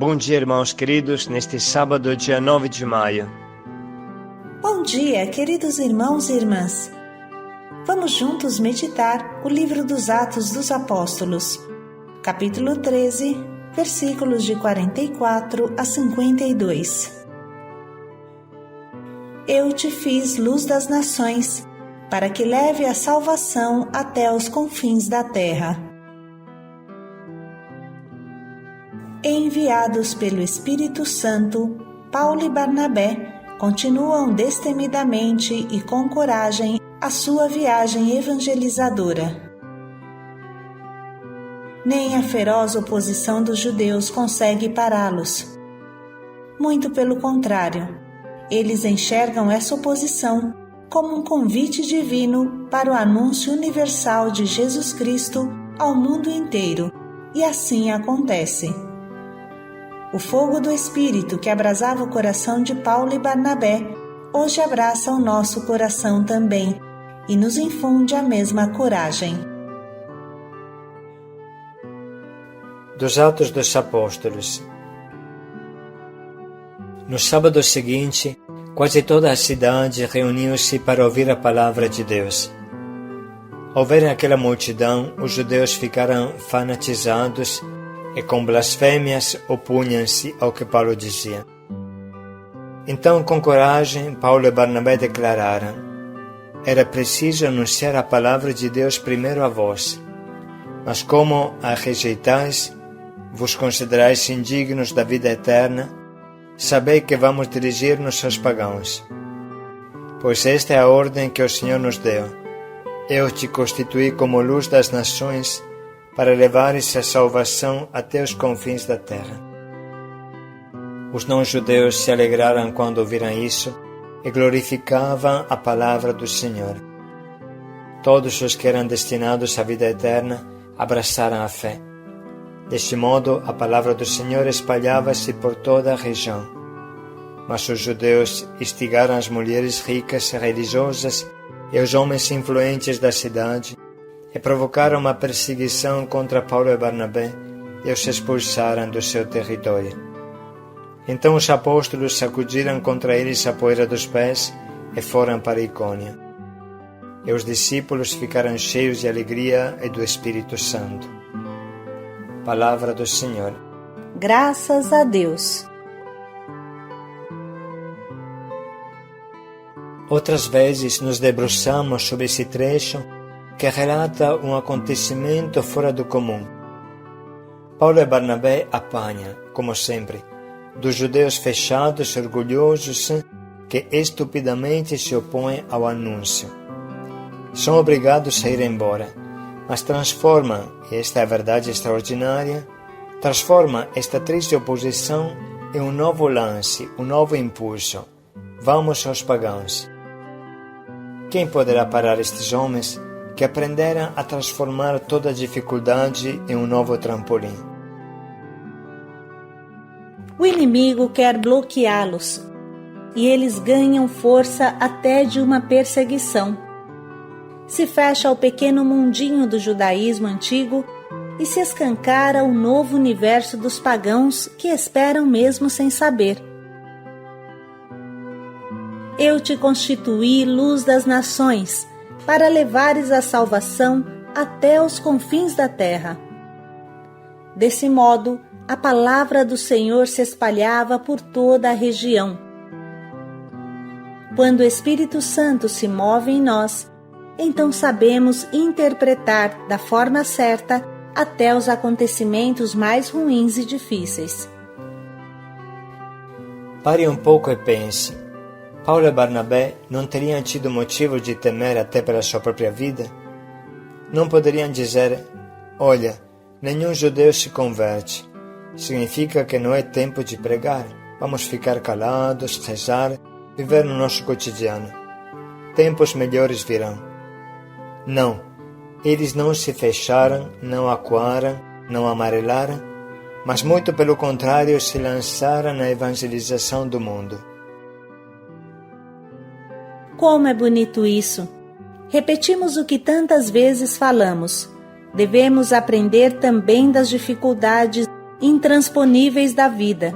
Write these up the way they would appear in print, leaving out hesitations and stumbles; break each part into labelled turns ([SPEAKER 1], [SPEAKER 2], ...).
[SPEAKER 1] Bom dia, irmãos queridos, neste sábado, dia 9 de maio.
[SPEAKER 2] Bom dia, queridos irmãos e irmãs. Vamos juntos meditar o livro dos Atos dos Apóstolos, capítulo 13, versículos de 44 a 52. Eu te fiz luz das nações, para que leve a salvação até os confins da terra. Enviados pelo Espírito Santo, Paulo e Barnabé continuam destemidamente e com coragem a sua viagem evangelizadora. Nem a feroz oposição dos judeus consegue pará-los. Muito pelo contrário, eles enxergam essa oposição como um convite divino para o anúncio universal de Jesus Cristo ao mundo inteiro, e assim acontece. O fogo do Espírito que abrasava o coração de Paulo e Barnabé hoje abraça o nosso coração também e nos infunde a mesma coragem.
[SPEAKER 1] Dos Atos dos Apóstolos. No sábado seguinte, quase toda a cidade reuniu-se para ouvir a palavra de Deus. Ao verem aquela multidão, os judeus ficaram fanatizados e com blasfêmias opunham-se ao que Paulo dizia. Então, com coragem, Paulo e Barnabé declararam: era preciso anunciar a palavra de Deus primeiro a vós, mas como a rejeitais, vos considerais indignos da vida eterna, sabei que vamos dirigir-nos aos pagãos. Pois esta é a ordem que o Senhor nos deu: eu te constituí como luz das nações, para levares a salvação até os confins da terra. Os não-judeus se alegraram quando ouviram isso e glorificavam a palavra do Senhor. Todos os que eram destinados à vida eterna abraçaram a fé. Deste modo, a palavra do Senhor espalhava-se por toda a região. Mas os judeus instigaram as mulheres ricas e religiosas e os homens influentes da cidade e provocaram uma perseguição contra Paulo e Barnabé e os expulsaram do seu território. Então os apóstolos sacudiram contra eles a poeira dos pés e foram para Icônio. E os discípulos ficaram cheios de alegria e do Espírito Santo. Palavra do Senhor.
[SPEAKER 2] Graças a Deus.
[SPEAKER 1] Outras vezes nos debruçamos sobre esse trecho que relata um acontecimento fora do comum. Paulo e Barnabé apanham, como sempre, dos judeus fechados e orgulhosos que estupidamente se opõem ao anúncio. São obrigados a ir embora, mas transformam, e esta é a verdade extraordinária, transformam esta triste oposição em um novo lance, um novo impulso. Vamos aos pagãos. Quem poderá parar estes homens que aprenderam a transformar toda a dificuldade em um novo trampolim?
[SPEAKER 2] O inimigo quer bloqueá-los, e eles ganham força até de uma perseguição. Se fecha o pequeno mundinho do judaísmo antigo e se escancara o novo universo dos pagãos que esperam mesmo sem saber. Eu te constituí luz das nações, para levares a salvação até os confins da terra. Desse modo, a palavra do Senhor se espalhava por toda a região. Quando o Espírito Santo se move em nós, então sabemos interpretar da forma certa até os acontecimentos mais ruins e difíceis.
[SPEAKER 1] Pare um pouco e pense. Paulo e Barnabé não teriam tido motivo de temer até pela sua própria vida? Não poderiam dizer: olha, nenhum judeu se converte. Significa que não é tempo de pregar. Vamos ficar calados, rezar, viver no nosso cotidiano. Tempos melhores virão. Não, eles não se fecharam, não acuaram, não amarelaram, mas muito pelo contrário se lançaram na evangelização do mundo.
[SPEAKER 2] Como é bonito isso! Repetimos o que tantas vezes falamos. Devemos aprender também das dificuldades intransponíveis da vida.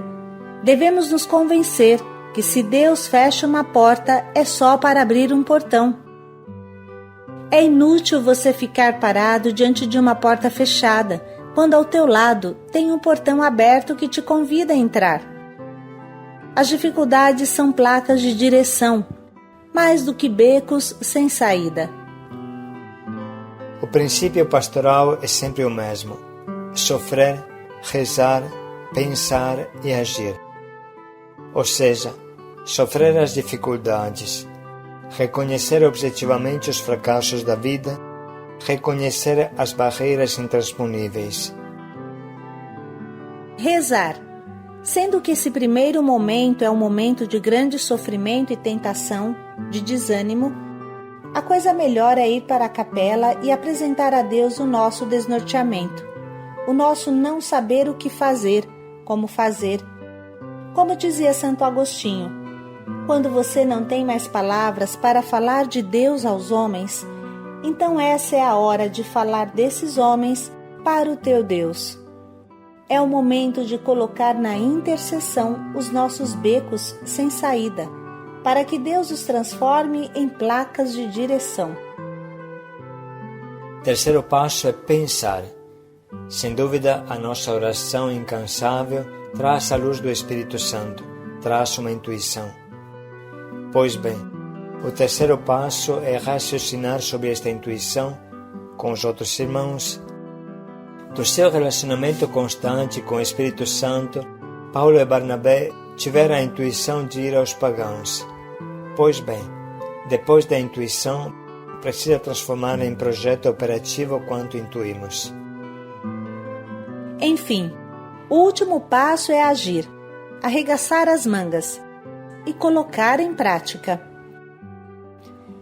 [SPEAKER 2] Devemos nos convencer que se Deus fecha uma porta, é só para abrir um portão. É inútil você ficar parado diante de uma porta fechada, quando ao teu lado tem um portão aberto que te convida a entrar. As dificuldades são placas de direção, mais do que becos sem saída.
[SPEAKER 1] O princípio pastoral é sempre o mesmo: sofrer, rezar, pensar e agir. Ou seja, sofrer as dificuldades, reconhecer objetivamente os fracassos da vida, reconhecer as barreiras intransponíveis.
[SPEAKER 2] Rezar. Sendo que esse primeiro momento é um momento de grande sofrimento e tentação, de desânimo, a coisa melhor é ir para a capela e apresentar a Deus o nosso desnorteamento, o nosso não saber o que fazer, como fazer. Como dizia Santo Agostinho, quando você não tem mais palavras para falar de Deus aos homens, então essa é a hora de falar desses homens para o teu Deus. É o momento de colocar na intercessão os nossos becos sem saída, para que Deus os transforme em placas de direção.
[SPEAKER 1] Terceiro passo é pensar. Sem dúvida, a nossa oração incansável traz a luz do Espírito Santo, traz uma intuição. Pois bem, o terceiro passo é raciocinar sobre esta intuição com os outros irmãos. Do seu relacionamento constante com o Espírito Santo, Paulo e Barnabé tiveram a intuição de ir aos pagãos. Pois bem, depois da intuição, precisa transformar em projeto operativo quanto intuímos.
[SPEAKER 2] Enfim, o último passo é agir, arregaçar as mangas e colocar em prática.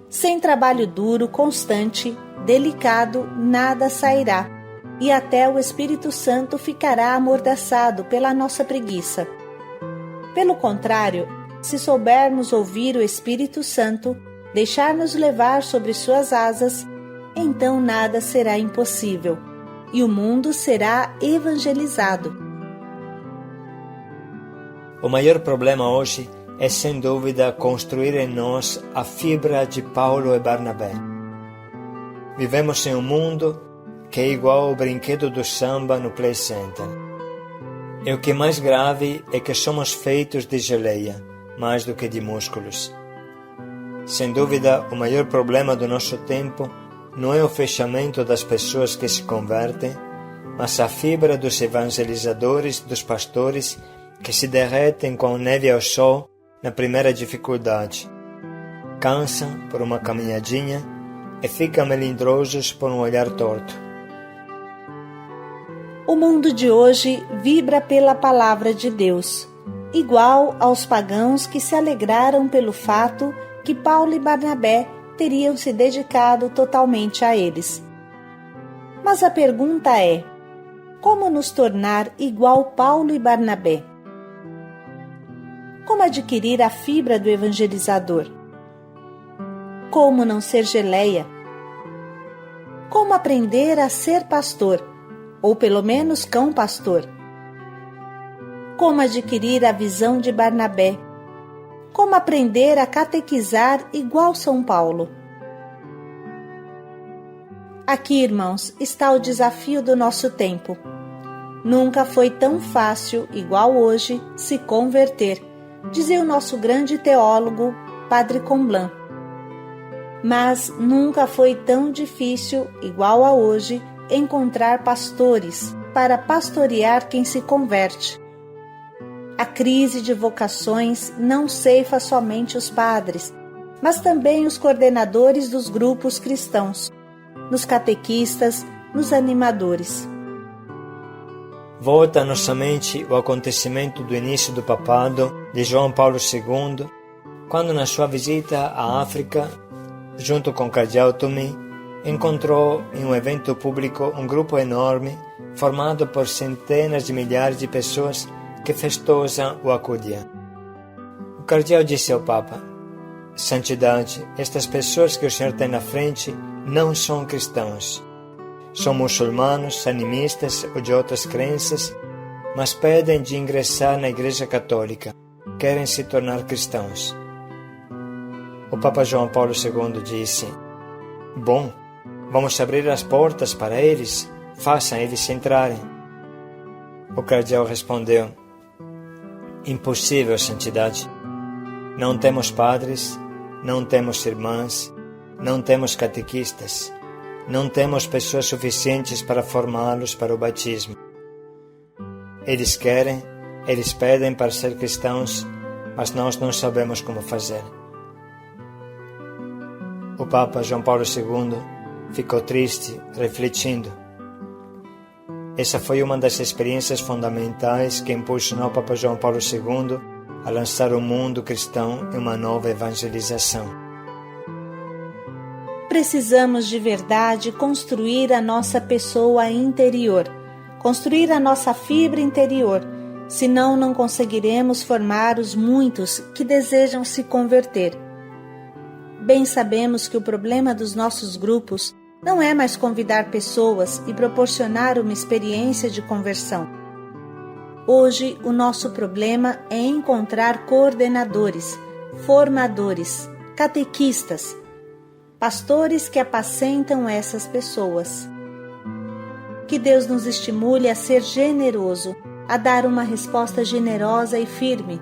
[SPEAKER 2] Sem trabalho duro, constante, delicado, nada sairá, e até o Espírito Santo ficará amordaçado pela nossa preguiça. Pelo contrário, se soubermos ouvir o Espírito Santo, deixar-nos levar sobre suas asas, então nada será impossível, e o mundo será evangelizado.
[SPEAKER 1] O maior problema hoje é, sem dúvida, construir em nós a fibra de Paulo e Barnabé. Vivemos em um mundo que é igual ao brinquedo do samba no Play Center. E o que é mais grave é que somos feitos de geleia, mais do que de músculos. Sem dúvida, o maior problema do nosso tempo não é o fechamento das pessoas que se convertem, mas a fibra dos evangelizadores, dos pastores, que se derretem com neve ao sol na primeira dificuldade. Cansam por uma caminhadinha e ficam melindrosos por um olhar torto.
[SPEAKER 2] O mundo de hoje vibra pela palavra de Deus, igual aos pagãos que se alegraram pelo fato que Paulo e Barnabé teriam se dedicado totalmente a eles. Mas a pergunta é: como nos tornar igual Paulo e Barnabé? Como adquirir a fibra do evangelizador? Como não ser geleia? Como aprender a ser pastor, ou pelo menos cão pastor? Como adquirir a visão de Barnabé? Como aprender a catequizar igual São Paulo? Aqui, irmãos, está o desafio do nosso tempo. Nunca foi tão fácil, igual hoje, se converter, dizia o nosso grande teólogo, Padre Comblan. Mas nunca foi tão difícil, igual a hoje, encontrar pastores para pastorear quem se converte. A crise de vocações não ceifa somente os padres, mas também os coordenadores dos grupos cristãos, nos catequistas, nos animadores.
[SPEAKER 1] Volta à nossa mente o acontecimento do início do papado de João Paulo II, quando na sua visita à África, junto com Cardeal Tomi, encontrou em um evento público um grupo enorme formado por centenas de milhares de pessoas que festosam o acudiam. O cardeal disse ao Papa: Santidade, estas pessoas que o Senhor tem na frente não são cristãos. São muçulmanos, animistas ou de outras crenças mas pedem de ingressar na Igreja Católica, querem se tornar cristãos. O Papa João Paulo II disse: bom, vamos abrir as portas para eles, façam eles entrarem. O cardeal respondeu: impossível, santidade. Não temos padres, não temos irmãs, não temos catequistas, não temos pessoas suficientes para formá-los para o batismo. Eles querem, eles pedem para ser cristãos, mas nós não sabemos como fazer. O Papa João Paulo II ficou triste, refletindo. Essa foi uma das experiências fundamentais que impulsionou o Papa João Paulo II a lançar o mundo cristão em uma nova evangelização.
[SPEAKER 2] Precisamos de verdade construir a nossa pessoa interior, construir a nossa fibra interior, senão não conseguiremos formar os muitos que desejam se converter. Bem sabemos que o problema dos nossos grupos não é mais convidar pessoas e proporcionar uma experiência de conversão. Hoje, o nosso problema é encontrar coordenadores, formadores, catequistas, pastores que apacentam essas pessoas. Que Deus nos estimule a ser generoso, a dar uma resposta generosa e firme.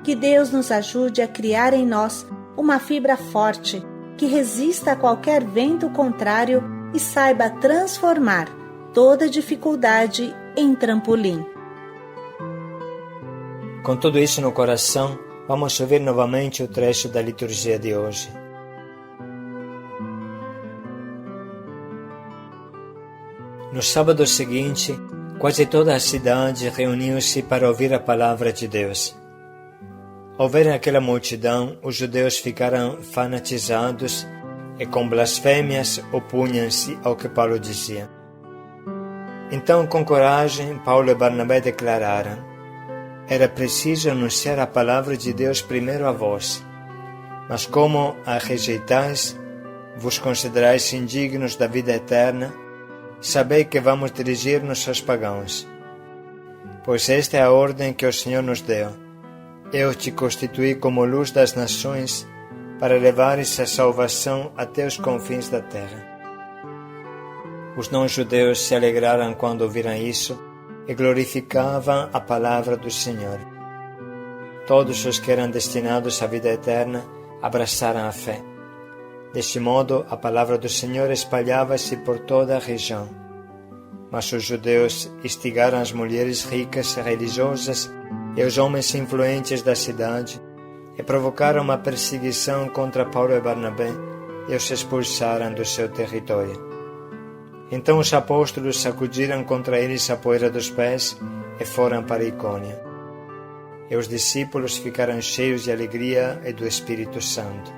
[SPEAKER 2] Que Deus nos ajude a criar em nós uma fibra forte, que resista a qualquer vento contrário e saiba transformar toda dificuldade em trampolim.
[SPEAKER 1] Com tudo isso no coração, vamos ouvir novamente o trecho da liturgia de hoje. No sábado seguinte, quase toda a cidade reuniu-se para ouvir a palavra de Deus. Ao verem aquela multidão, os judeus ficaram fanatizados e com blasfêmias opunham-se ao que Paulo dizia. Então, com coragem, Paulo e Barnabé declararam: era preciso anunciar a palavra de Deus primeiro a vós, mas como a rejeitais, vos considerais indignos da vida eterna, sabei que vamos dirigir-nos aos pagãos. Pois esta é a ordem que o Senhor nos deu: eu te constituí como luz das nações, para levares a salvação até os confins da terra. Os não-judeus se alegraram quando ouviram isso e glorificavam a palavra do Senhor. Todos os que eram destinados à vida eterna abraçaram a fé. Deste modo, a palavra do Senhor espalhava-se por toda a região. Mas os judeus instigaram as mulheres ricas e religiosas e os homens influentes da cidade e provocaram uma perseguição contra Paulo e Barnabé e os expulsaram do seu território. Então os apóstolos sacudiram contra eles a poeira dos pés e foram para Icônia. E os discípulos ficaram cheios de alegria e do Espírito Santo.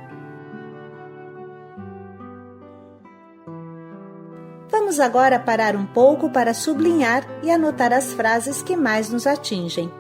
[SPEAKER 2] Vamos agora parar um pouco para sublinhar e anotar as frases que mais nos atingem.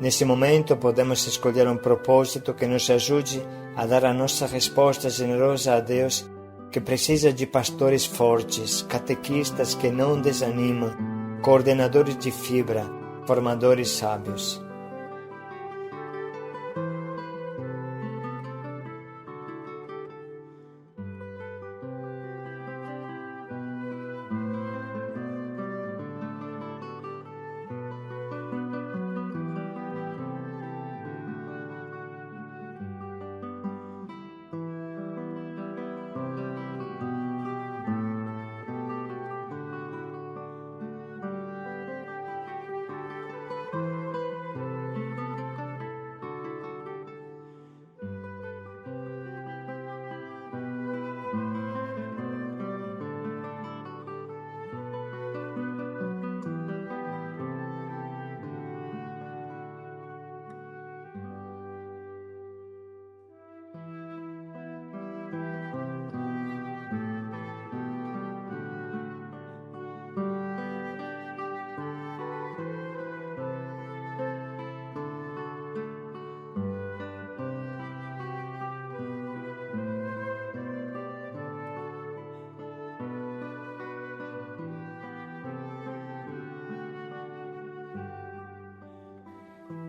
[SPEAKER 1] Nesse momento podemos escolher um propósito que nos ajude a dar a nossa resposta generosa a Deus, que precisa de pastores fortes, catequistas que não desanimam, coordenadores de fibra, formadores sábios.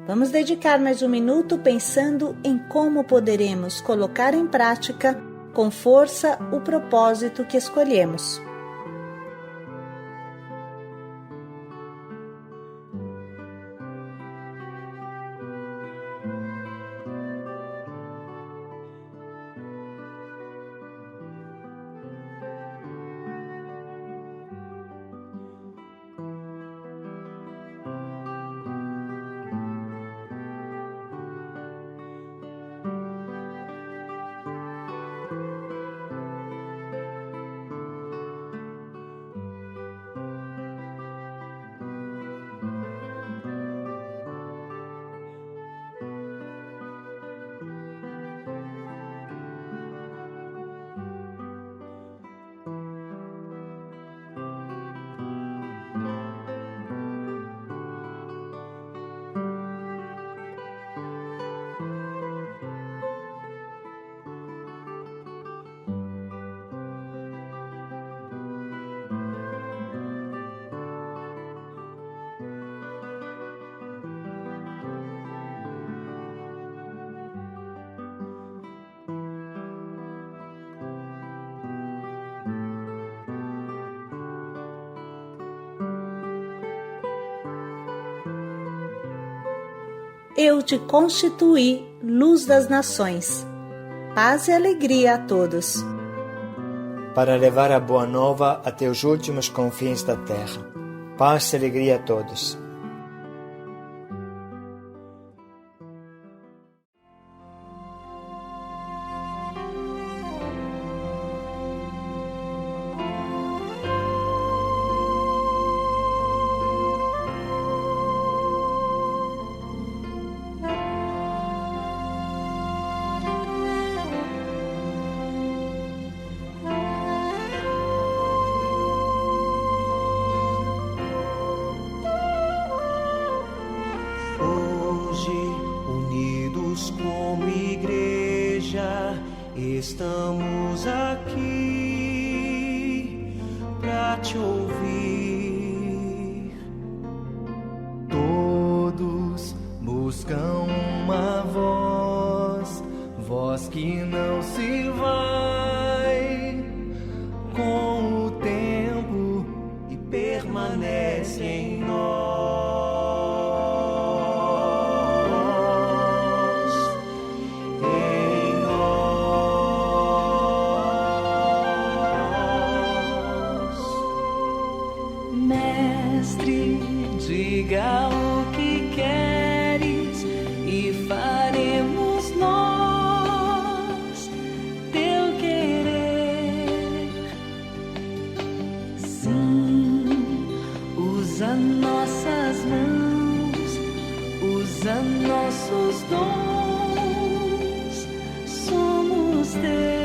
[SPEAKER 2] Vamos dedicar mais um minuto pensando em como poderemos colocar em prática com força o propósito que escolhemos. Eu te constituí luz das nações. Paz e alegria a todos.
[SPEAKER 1] Para levar a boa nova até os últimos confins da terra. Paz e alegria a todos.
[SPEAKER 3] Como igreja, estamos aqui para te ouvir. Todos buscam uma voz, voz que não se vai com o tempo e permanece em nós. Diga o que queres e faremos nós teu querer. Sim, usa nossas mãos, usa nossos dons, somos teus.